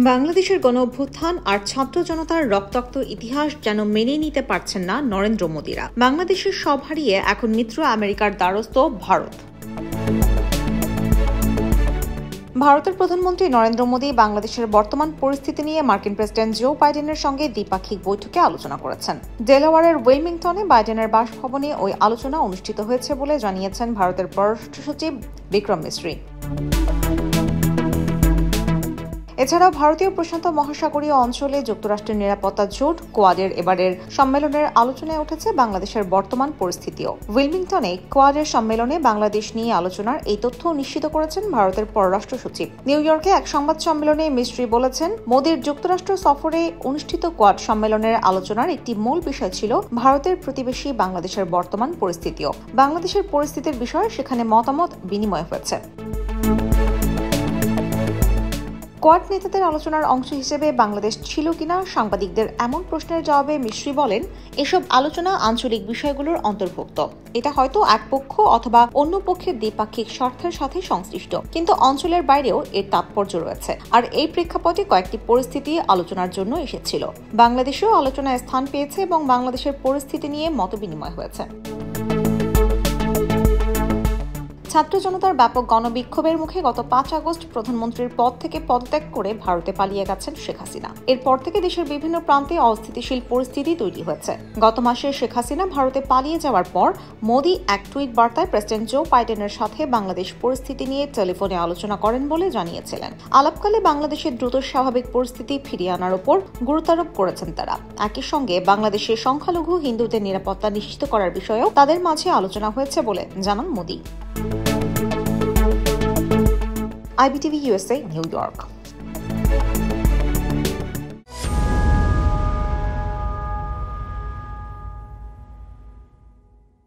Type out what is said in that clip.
বাংলাদেশের গণঅভ্যুত্থান আর ছাত্র জনতার রক্তাক্ত ইতিহাস যেন মেনে নিতে পারছেন না নরেন্দ্র মোদীরা। বাংলাদেশের সব হারিয়ে এখন মিত্র আমেরিকার দ্বারস্থ ভারত। ভারতের প্রধানমন্ত্রী নরেন্দ্র মোদী বাংলাদেশের বর্তমান পরিস্থিতি নিয়ে মার্কিন প্রেসিডেন্ট জো বাইডেনের সঙ্গে দ্বিপাক্ষিক বৈঠকে আলোচনা করেছেন। ডেলাওয়ারের উইলমিংটনে বাইডেনের বাসভবনে ওই আলোচনা অনুষ্ঠিত হয়েছে বলে জানিয়েছেন ভারতের পররাষ্ট্র সচিব বিক্রম মিশ্রি। এছাড়াও ভারতীয় প্রশান্ত মহাসাগরীয় অঞ্চলে যুক্তরাষ্ট্রের নিরাপত্তা জোট কোয়াডের এবারের সম্মেলনের আলোচনায় উঠেছে বাংলাদেশের বর্তমান পরিস্থিতিও। উইলমিংটনে কোয়াডের সম্মেলনে বাংলাদেশ নিয়ে আলোচনার এই তথ্য নিশ্চিত করেছেন ভারতের পররাষ্ট্র সচিব। নিউ ইয়র্কে এক সংবাদ সম্মেলনে মিস্ত্রি বলেছেন, মোদীর যুক্তরাষ্ট্র সফরে অনুষ্ঠিত কোয়াড সম্মেলনের আলোচনার একটি মূল বিষয় ছিল ভারতের প্রতিবেশী বাংলাদেশের বর্তমান পরিস্থিতিও। বাংলাদেশের পরিস্থিতির বিষয়ে সেখানে মতামত বিনিময় হয়েছে। কোয়াড নেতাদের আলোচনার অংশ হিসেবে বাংলাদেশ ছিল কিনা সাংবাদিকদের এমন প্রশ্নের জবাবে মিশ্রি বলেন, এসব আলোচনা আঞ্চলিক বিষয়গুলোর অন্তর্ভুক্ত। এটা হয়তো এক পক্ষ অথবা অন্য পক্ষের দ্বিপাক্ষিক স্বার্থের সাথে সংশ্লিষ্ট, কিন্তু অঞ্চলের বাইরেও এর তাৎপর্য রয়েছে। আর এই প্রেক্ষাপটে কয়েকটি পরিস্থিতি আলোচনার জন্য এসেছিল। বাংলাদেশেও আলোচনায় স্থান পেয়েছে এবং বাংলাদেশের পরিস্থিতি নিয়ে মতবিনিময় হয়েছে। ছাত্র জনতার ব্যাপক গণবিক্ষোভের মুখে গত 5 আগস্ট প্রধানমন্ত্রীর পদ থেকে পদত্যাগ করে ভারতে পালিয়ে গেছেন শেখ হাসিনা। এরপর থেকে দেশের বিভিন্ন প্রান্তে অস্থিতিশীল পরিস্থিতি তৈরি হয়েছে। গত মাসে শেখ হাসিনা ভারতে পালিয়ে যাওয়ার পর মোদী এক টুইট বার্তায় প্রেসিডেন্ট জো বাইডেনের সাথে বাংলাদেশ পরিস্থিতি নিয়ে টেলিফোনে আলোচনা করেন বলে জানিয়েছিলেন। আলাপকালে বাংলাদেশের দ্রুত স্বাভাবিক পরিস্থিতি ফিরিয়ে আনার উপর গুরুত্বারোপ করেছেন তারা। একই সঙ্গে বাংলাদেশের সংখ্যালঘু হিন্দুদের নিরাপত্তা নিশ্চিত করার বিষয়েও তাদের মাঝে আলোচনা হয়েছে বলে জানান Modi. IBTV USA, New York.